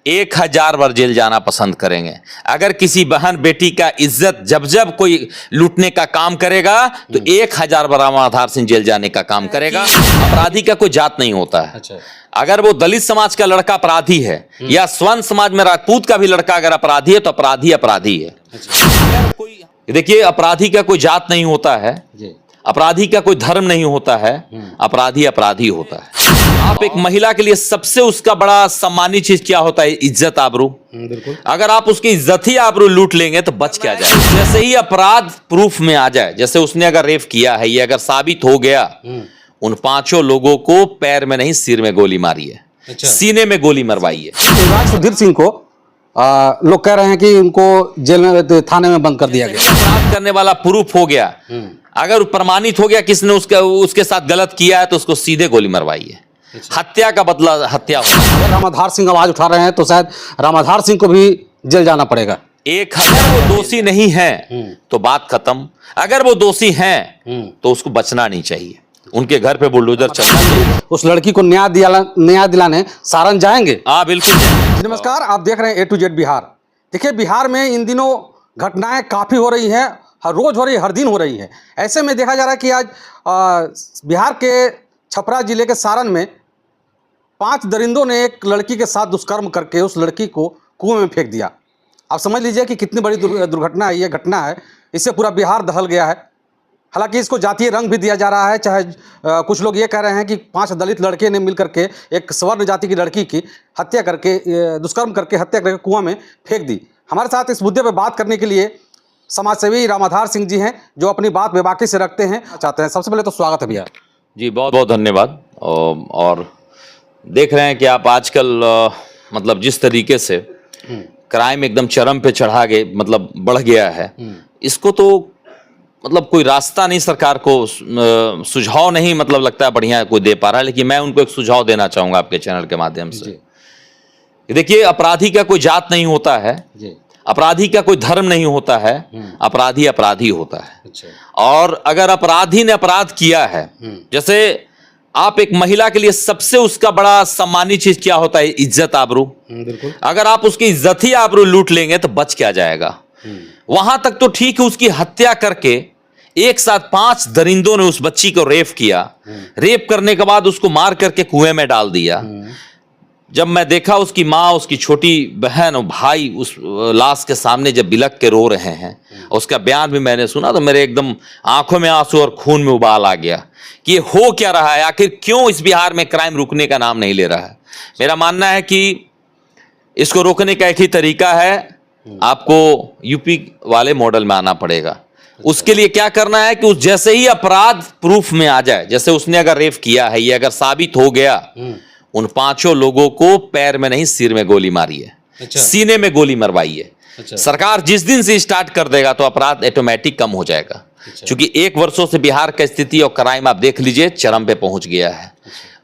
1000 बार jail जाना पसंद करेंगे। अगर किसी बहन बेटी का इज्जत जब जब कोई लूटने का काम करेगा तो 1000 बार रामाधार सिंह जेल जाने का काम करेगा। अपराधी का कोई जात नहीं होता है। अच्छा। अगर वो दलित समाज का लड़का अपराधी है या स्वर्ण समाज में राजपूत का भी लड़का अगर अपराधी है तो अपराधी अपराधी है। अगर कोई देखिए, अपराधी का कोई जात नहीं होता है, अपराधी का कोई धर्म नहीं होता है, अपराधी अपराधी होता है। आप एक महिला के लिए सबसे उसका बड़ा सम्मानित चीज क्या होता है? इज्जत, आबरू। बिल्कुल। अगर आप उसकी इज्जत ही आबरू लूट लेंगे तो बच क्या जाए। जैसे ही अपराध प्रूफ में आ जाए, जैसे उसने अगर रेप किया है, ये अगर साबित हो गया, उन 5 लोगों को पैर में नहीं सिर में गोली मारी है। अच्छा। सीने में गोली मरवाई है। युवराज सुधीर सिंह को लोग कह रहे हैं कि उनको जेल में, थाने में बंद कर दिया गया। अपराध करने वाला प्रूफ हो गया, अगर प्रमाणित हो गया किसने उसके साथ गलत किया है तो उसको सीधे गोली मरवाई है। हत्या का बदला हत्या होगा। अगर रामाधार सिंह आवाज उठा रहे हैं तो शायद रामाधार सिंह को भी जेल जाना पड़ेगा। अगर वो दोषी नहीं है तो बात खत्म, अगर वो दोषी हैं तो उसको बचना नहीं चाहिए, उनके घर पे बुलडोजर चलना चाहिए। उस लड़की को न्याय दिलाने सारण जाएंगे। हाँ बिल्कुल। नमस्कार, आप देख रहे हैं A to Z बिहार। देखिए, बिहार में इन दिनों घटनाएं काफ़ी हो रही हैं, हर रोज़ हो रही है, हर दिन हो रही है। ऐसे में देखा जा रहा है कि आज बिहार के छपरा जिले के सारण में 5 दरिंदों ने एक लड़की के साथ दुष्कर्म करके उस लड़की को कुएं में फेंक दिया। आप समझ लीजिए कि कितनी बड़ी दुर्घटना है, ये घटना है। इससे पूरा बिहार दहल गया है। हालांकि इसको जातीय रंग भी दिया जा रहा है, चाहे कुछ लोग ये कह रहे हैं कि 5 दलित लड़के ने मिल करके एक स्वर्ण जाति की लड़की की हत्या करके, दुष्कर्म करके हत्या करके कुआं में फेंक दी। हमारे साथ इस मुद्दे पर बात करने के लिए समाजसेवी रामाधार सिंह जी हैं, जो अपनी बात बेबाकी से रखते हैं चाहते हैं। सबसे पहले तो स्वागत है भैया जी, बहुत बहुत धन्यवाद। और देख रहे हैं कि आप आजकल मतलब जिस तरीके से क्राइम एकदम चरम पे चढ़ा गए, मतलब बढ़ गया है, इसको तो मतलब कोई रास्ता नहीं, सरकार को सुझाव नहीं, मतलब लगता है बढ़िया कोई दे पा रहा है। लेकिन मैं उनको एक सुझाव देना चाहूंगा आपके चैनल के माध्यम से। देखिए, अपराधी का कोई जात नहीं होता है, अपराधी का कोई धर्म नहीं होता है, अपराधी अपराधी होता है। अच्छा। और अगर अपराधी ने अपराध किया है, जैसे आप एक महिला के लिए सबसे उसका बड़ा सम्मानित चीज क्या होता है? इज्जत, आबरू। बिल्कुल। अगर आप उसकी इज्जत ही आबरू लूट लेंगे तो बच क्या जाएगा। वहां तक तो ठीक है, उसकी हत्या करके एक साथ 5 दरिंदों ने उस बच्ची को रेप किया। रेप करने के बाद उसको मार करके कुएं में डाल दिया। जब मैं देखा उसकी माँ, उसकी छोटी बहन और भाई उस लाश के सामने जब बिलख के रो रहे हैं, उसका बयान भी मैंने सुना, तो मेरे एकदम आंखों में आंसू और खून में उबाल आ गया कि ये हो क्या रहा है। आखिर क्यों इस बिहार में क्राइम रुकने का नाम नहीं ले रहा है? मेरा मानना है कि इसको रोकने का एक ही तरीका है, आपको यूपी वाले मॉडल में आना पड़ेगा। उसके लिए क्या करना है कि उस जैसे ही अपराध प्रूफ में आ जाए, जैसे उसने अगर रेप किया है, ये अगर साबित हो गया, उन 5 लोगों को पैर में नहीं सिर में गोली मारी है। अच्छा। सीने में गोली मरवाई है। अच्छा। सरकार जिस दिन से स्टार्ट कर देगा तो अपराध ऑटोमेटिक कम हो जाएगा। अच्छा। क्योंकि 1 वर्षों से बिहार का स्थिति और क्राइम आप देख लीजिए, चरम पे पहुंच गया है।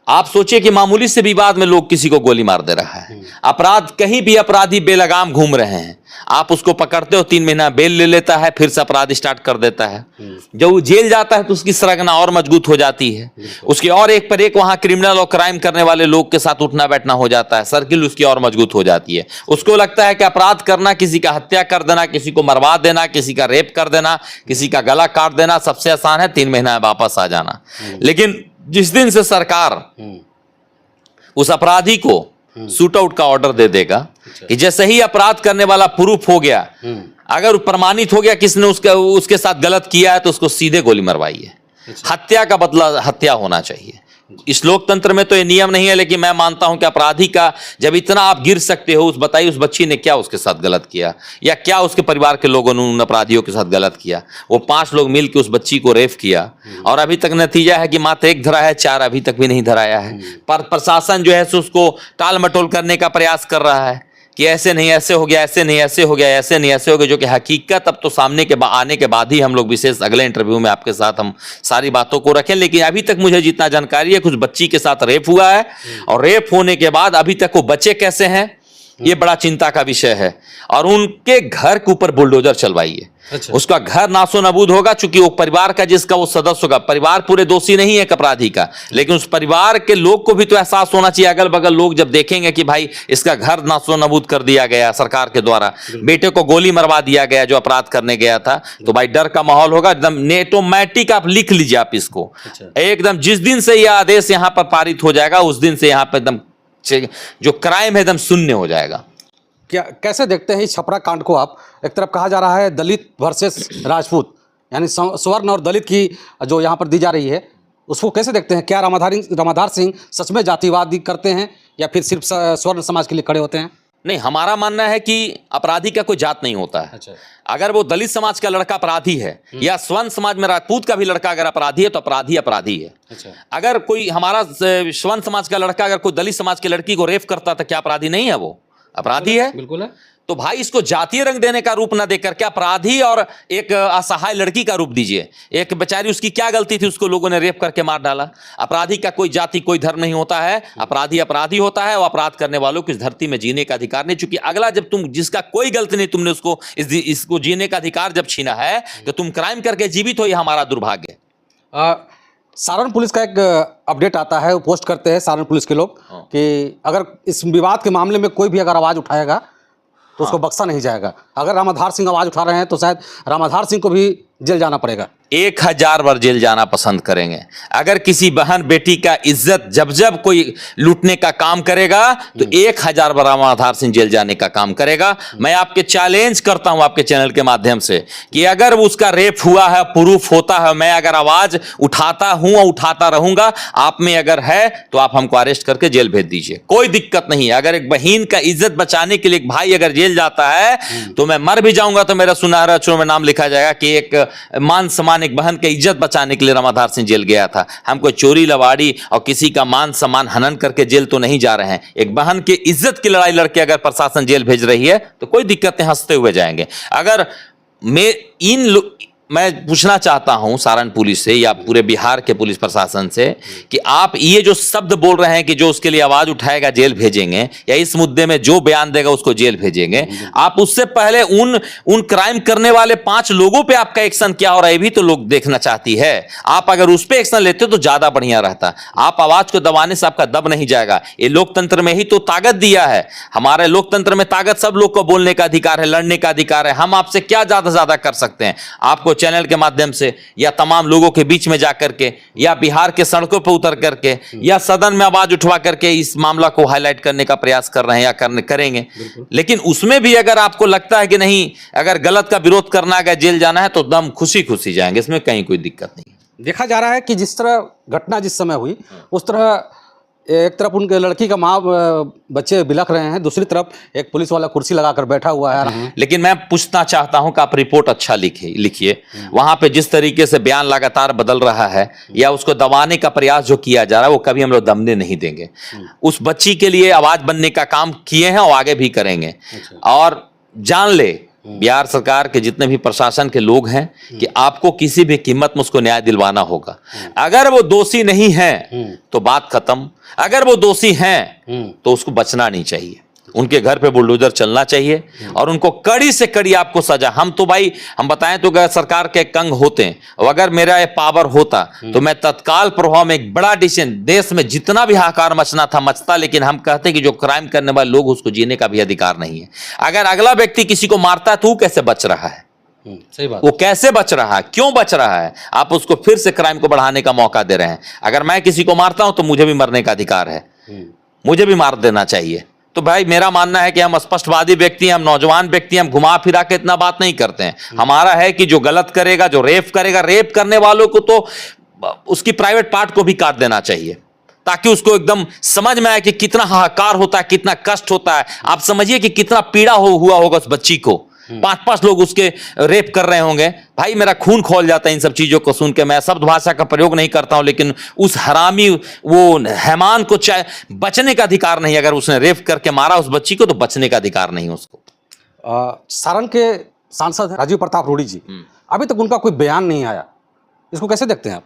आप सोचिए कि मामूली से विवाद में लोग किसी को गोली मार दे रहा है। अपराध, कहीं भी अपराधी बेलगाम घूम रहे हैं, आप उसको पकड़ते हो, 3 महीना बेल ले लेता है, फिर से अपराध स्टार्ट कर देता है। जब वो जेल जाता है तो उसकी सरगना और मजबूत हो जाती है, उसके और एक पर एक वहां क्रिमिनल और क्राइम करने वाले लोग के साथ उठना बैठना हो जाता है, सर्किल उसकी और मजबूत हो जाती है। उसको लगता है कि अपराध करना, किसी का हत्या कर देना, किसी को मरवा देना, किसी का रेप कर देना, किसी का गला काट देना सबसे आसान है, 3 महीना वापस आ जाना। लेकिन जिस दिन से सरकार उस अपराधी को शूट आउट का ऑर्डर दे देगा कि जैसे ही अपराध करने वाला प्रूफ हो गया, अगर प्रमाणित हो गया किसने उसके साथ गलत किया है तो उसको सीधे गोली मरवाई है। हत्या का बदला हत्या होना चाहिए। इस लोकतंत्र में तो ये नियम नहीं है, लेकिन मैं मानता हूं कि अपराधी का जब इतना आप गिर सकते हो, बताइए उस बच्ची ने क्या उसके साथ गलत किया, या क्या उसके परिवार के लोगों ने उन अपराधियों के साथ गलत किया। वो 5 लोग मिलकर उस बच्ची को रेप किया और अभी तक नतीजा है कि मात्र 1 धरा है, 4 अभी तक भी नहीं धराया है। पर प्रशासन जो है उसको टाल मटोल करने का प्रयास कर रहा है कि ऐसे नहीं ऐसे हो गया, ऐसे नहीं ऐसे हो गया, ऐसे नहीं ऐसे हो गया, जो कि हकीकत अब तो सामने के आने के बाद ही हम लोग विशेष अगले इंटरव्यू में आपके साथ हम सारी बातों को रखें। लेकिन अभी तक मुझे जितना जानकारी है, कुछ बच्ची के साथ रेप हुआ है और रेप होने के बाद अभी तक वो बच्चे कैसे हैं, ये बड़ा चिंता का विषय है। और उनके घर के ऊपर बुलडोजर चलवाइए। अच्छा। उसका घर नासो नबूद होगा, चूंकि वो परिवार का जिसका वो सदस्य होगा, परिवार पूरे दोषी नहीं है एक अपराधी का, लेकिन उस परिवार के लोग को भी तो एहसास होना चाहिए। अगल बगल लोग जब देखेंगे कि भाई इसका घर नासो नबूद कर दिया गया सरकार के द्वारा, बेटे को गोली मरवा दिया गया जो अपराध करने गया था, तो भाई डर का माहौल होगा एकदम ऑटोमेटिक। आप लिख लीजिए आप इसको एकदम, जिस दिन से यह आदेश यहां पर पारित हो जाएगा उस दिन से यहां पर एकदम जो क्राइम है एकदम शून्य हो जाएगा। क्या कैसे देखते हैं इस छपरा कांड को आप? एक तरफ कहा जा रहा है दलित वर्सेस राजपूत, यानी स्वर्ण और दलित की जो यहाँ पर दी जा रही है, उसको कैसे देखते हैं? क्या रामाधार सिंह सच में जातिवाद करते हैं या फिर सिर्फ स्वर्ण समाज के लिए खड़े होते हैं? नहीं, हमारा मानना है कि अपराधी का कोई जात नहीं होता है। अच्छा। अगर वो दलित समाज का लड़का अपराधी है या स्वर्ण समाज में राजपूत का भी लड़का अगर अपराधी है तो अपराधी अपराधी है। अच्छा। अगर कोई हमारा स्वर्ण समाज का लड़का अगर कोई दलित समाज की लड़की को रेप करता तो क्या अपराधी नहीं है? वो अपराधी है। बिल्कुल है। तो भाई इसको जातीय रंग देने का रूप ना देकर के अपराधी और एक असहाय लड़की का रूप दीजिए। एक बेचारी, उसकी क्या गलती थी, उसको लोगों ने रेप करके मार डाला। अपराधी का कोई जाति कोई धर्म नहीं होता है, अपराधी अपराधी होता है। वो अपराध करने वालों को इस धरती में जीने का अधिकार नहीं, चूंकि अगला जब तुम जिसका कोई गलती नहीं तुमने उसको इसको जीने का अधिकार जब छीना है तो तुम क्राइम करके जीवित हो, यह हमारा दुर्भाग्य है। सारण पुलिस का एक अपडेट आता है, वो पोस्ट करते हैं सारण पुलिस के लोग कि अगर इस विवाद के मामले में कोई भी अगर आवाज़ उठाएगा तो उसको बख्शा नहीं जाएगा। अगर रामाधार सिंह आवाज़ उठा रहे हैं तो शायद रामाधार सिंह को भी जेल जाना पड़ेगा। 1000 बार जेल जाना पसंद करेंगे। अगर किसी बहन बेटी का इज्जत जब जब कोई लूटने का काम करेगा तो 1000 बार रामाधार सिंह जेल जाने का काम करेगा। मैं आपके चैलेंज करता हूं आपके चैनल के माध्यम से कि अगर उसका रेप हुआ है, प्रूफ होता है, मैं अगर आवाज उठाता हूं और उठाता रहूंगा, आप में अगर है तो आप हमको अरेस्ट करके जेल भेज दीजिए, कोई दिक्कत नहीं है। अगर एक बहन का इज्जत बचाने के लिए एक भाई अगर जेल जाता है तो मैं मर भी जाऊंगा तो मेरा सुनहरा अक्षरों में नाम लिखा जाएगा कि एक मान सम्मान, एक बहन की इज्जत बचाने के लिए रामाधार सिंह जेल गया था। हम कोई चोरी लवाड़ी और किसी का मान सम्मान हनन करके जेल तो नहीं जा रहे हैं। एक बहन की इज्जत की लड़ाई लड़के अगर प्रशासन जेल भेज रही है तो कोई दिक्कत नहीं, हंसते हुए जाएंगे। अगर मैं पूछना चाहता हूं सारण पुलिस से या पूरे बिहार के पुलिस प्रशासन से कि आप ये जो शब्द बोल रहे हैं कि जो उसके लिए आवाज उठाएगा जेल भेजेंगे या इस मुद्दे में जो बयान देगा उसको जेल भेजेंगे, आप उससे पहले उन क्राइम करने वाले 5 लोगों पे आपका एक्शन क्या हो रहा है ये भी तो लोग देखना चाहती है। आप अगर उस पर एक्शन लेते तो ज्यादा बढ़िया रहता। आप आवाज को दबाने से आपका दब नहीं जाएगा। ये लोकतंत्र में ही तो ताकत दिया है। हमारे लोकतंत्र में ताकत सब लोग को बोलने का अधिकार है, लड़ने का अधिकार है। हम आपसे क्या ज्यादा कर सकते हैं? आपको चैनल के माध्यम से या तमाम लोगों के बीच में जाकर के या बिहार के सड़कों पर उतर करके या सदन में आवाज उठवा करके इस मामला को हाईलाइट करने का प्रयास कर रहे हैं या करेंगे। लेकिन उसमें भी अगर आपको लगता है कि नहीं, अगर गलत का विरोध करना है, जेल जाना है तो दम खुशी जाएंगे, इसमें कहीं कोई दिक्कत नहीं। देखा जा रहा है कि जिस तरह घटना जिस समय हुई उस तरह एक तरफ उनके लड़की का माँ बच्चे बिलख रहे हैं, दूसरी तरफ एक पुलिस वाला कुर्सी लगाकर बैठा हुआ है। लेकिन मैं पूछना चाहता हूं कि आप रिपोर्ट अच्छा लिखिए। वहां पे जिस तरीके से बयान लगातार बदल रहा है या उसको दबाने का प्रयास जो किया जा रहा है वो कभी हम लोग दमने नहीं देंगे। उस बच्ची के लिए आवाज बनने का काम किए हैं और आगे भी करेंगे। और जान ले बिहार सरकार के जितने भी प्रशासन के लोग हैं कि आपको किसी भी कीमत में उसको न्याय दिलवाना होगा। अगर वो दोषी नहीं है तो बात खत्म, अगर वो दोषी हैं तो उसको बचना नहीं चाहिए। उनके घर पे बुलडोजर चलना चाहिए और उनको कड़ी से कड़ी आपको सजा। हम तो भाई हम बताएं तो अगर सरकार के कंग होते हैं और अगर मेरा ये पावर होता तो मैं तत्काल प्रभाव में एक बड़ा डिसीजन, देश में जितना भी हाहाकार मचना था मचता, लेकिन हम कहते कि जो क्राइम करने वाले लोग उसको जीने का भी अधिकार नहीं है। अगर अगला व्यक्ति किसी को मारता है तो वो कैसे बच रहा है? सही बात। वो कैसे बच रहा है, क्यों बच रहा है? आप उसको फिर से क्राइम को बढ़ाने का मौका दे रहे हैं। अगर मैं किसी को मारता हूं तो मुझे भी मरने का अधिकार है, मुझे भी मार देना चाहिए। तो भाई मेरा मानना है कि हम स्पष्टवादी व्यक्ति हैं, हम नौजवान व्यक्ति हैं, हम घुमा फिरा के इतना बात नहीं करते हैं। हमारा है कि जो गलत करेगा, जो रेप करेगा, रेप करने वालों को तो उसकी प्राइवेट पार्ट को भी काट देना चाहिए ताकि उसको एकदम समझ में आए कि कितना हाहाकार होता है, कितना कष्ट होता है। आप समझिए कि कितना पीड़ा हुआ होगा उस बच्ची को। 5 लोग उसके रेप कर रहे होंगे। भाई मेरा खून खौल जाता है इन सब चीजों को सुन के। मैं शब्द भाषा का प्रयोग नहीं करता हूं, लेकिन उस हरामी वो हैमान को चाहे बचने का अधिकार नहीं। अगर उसने रेप करके मारा उस बच्ची को तो बचने का अधिकार नहीं उसको। सारण के सांसद राजीव प्रताप रूडी जी, अभी तक उनका कोई बयान नहीं आया, इसको कैसे देखते हैं आप?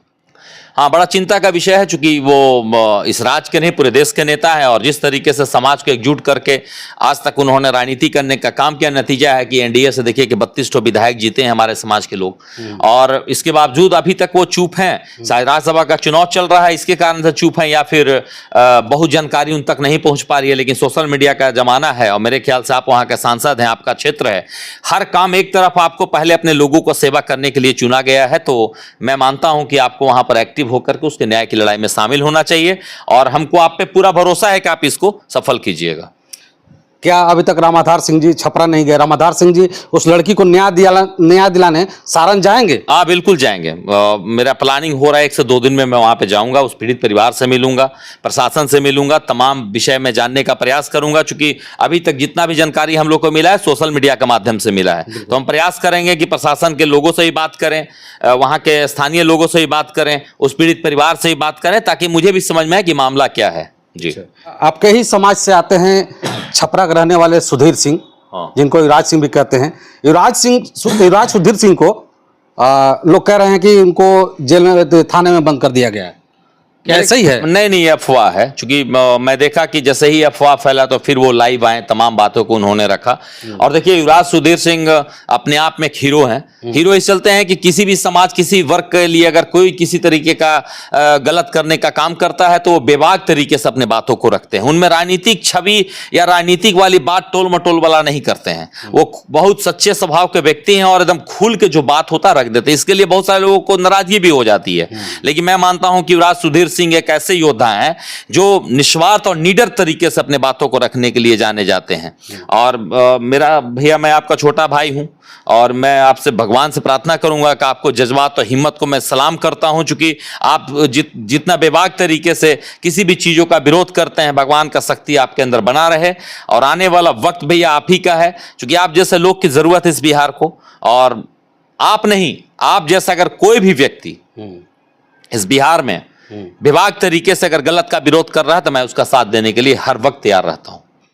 हाँ, बड़ा चिंता का विषय है, चूंकि वो इस राज्य के नहीं पूरे देश के नेता हैं और जिस तरीके से समाज को एकजुट करके आज तक उन्होंने राजनीति करने का काम किया, नतीजा है कि एनडीए से देखिए कि 32 विधायक जीते हैं हमारे समाज के लोग, और इसके बावजूद अभी तक वो चुप हैं। शायद राज्यसभा का चुनाव चल रहा है इसके कारण से चुप हैं, या फिर बहुत जानकारी उन तक नहीं पहुंच पा रही है। लेकिन सोशल मीडिया का जमाना है और मेरे ख्याल से आप वहाँ के सांसद हैं, आपका क्षेत्र है, हर काम एक तरफ आपको पहले अपने लोगों को सेवा करने के लिए चुना गया है, तो मैं मानता हूं कि आपको वहां पर एक्टिव होकर के उसके न्याय की लड़ाई में शामिल होना चाहिए और हमको आप पे पूरा भरोसा है कि आप इसको सफल कीजिएगा। क्या अभी तक रामाधार सिंह जी छपरा नहीं गए? रामाधार सिंह जी उस लड़की को न्याय दिलाने सारण जाएंगे? हाँ, बिल्कुल जाएंगे। मेरा प्लानिंग हो रहा है 1 से 2 दिन में मैं वहाँ पे जाऊँगा, उस पीड़ित परिवार से मिलूंगा, प्रशासन से मिलूंगा, तमाम विषय में जानने का प्रयास करूंगा। चूंकि अभी तक जितना भी जानकारी हम लोग को मिला है सोशल मीडिया के माध्यम से मिला है, तो हम प्रयास करेंगे कि प्रशासन के लोगों से ही बात करें, वहाँ के स्थानीय लोगों से ही बात करें, उस पीड़ित परिवार से ही बात करें, ताकि मुझे भी समझ में आए कि मामला क्या है। जी, आपके ही समाज से आते हैं छपरा के रहने वाले सुधीर सिंह, जिनको युवराज सिंह भी कहते हैं। युवराज सुधीर सिंह को लोग कह रहे हैं कि उनको जेल में, थाने में बंद कर दिया गया है, क्या ऐसा ही है? नहीं, अफवाह है। चूंकि मैं देखा कि जैसे ही अफवाह फैला तो फिर वो लाइव आए, तमाम बातों को उन्होंने रखा। और देखिए, युवराज सुधीर सिंह अपने आप में एक हीरो हैं। हीरो इस चलते हैं कि किसी भी समाज, किसी वर्ग के लिए अगर कोई किसी तरीके का गलत करने का काम करता है तो वो बेबाक तरीके से अपने बातों को रखते हैं। उनमें राजनीतिक छवि या राजनीतिक वाली बात टोल मटोल वाला नहीं करते हैं। वो बहुत सच्चे स्वभाव के व्यक्ति हैं और एकदम खुल के जो बात होता रख देते हैं। इसके लिए बहुत सारे लोगों को नाराजगी भी हो जाती है, लेकिन मैं मानता हूं कि युवराज सुधीर सिंह एक ऐसे योद्धा हैं जो निस्वार्थ और निडर तरीके से अपने बातों को रखने के लिए जाने जाते हैं। और मेरा भैया, मैं आपका छोटा भाई हूं और मैं आपसे भगवान से प्रार्थना करूंगा कि आपको जज्बात और हिम्मत को मैं सलाम करता हूं, चूंकि आप जितना बेबाक तरीके से किसी भी चीजों का विरोध करते हैं, भगवान का शक्ति आपके अंदर बना रहे। और आने वाला वक्त भैया आप ही का है, क्योंकि आप जैसे लोग की जरूरत है इस बिहार को, और आप नहीं, आप जैसा अगर कोई भी व्यक्ति इस बिहार में बेबाक तरीके से अगर गलत का विरोध कर रहा है तो मैं उसका साथ देने के लिए हर वक्त तैयार रहता हूं।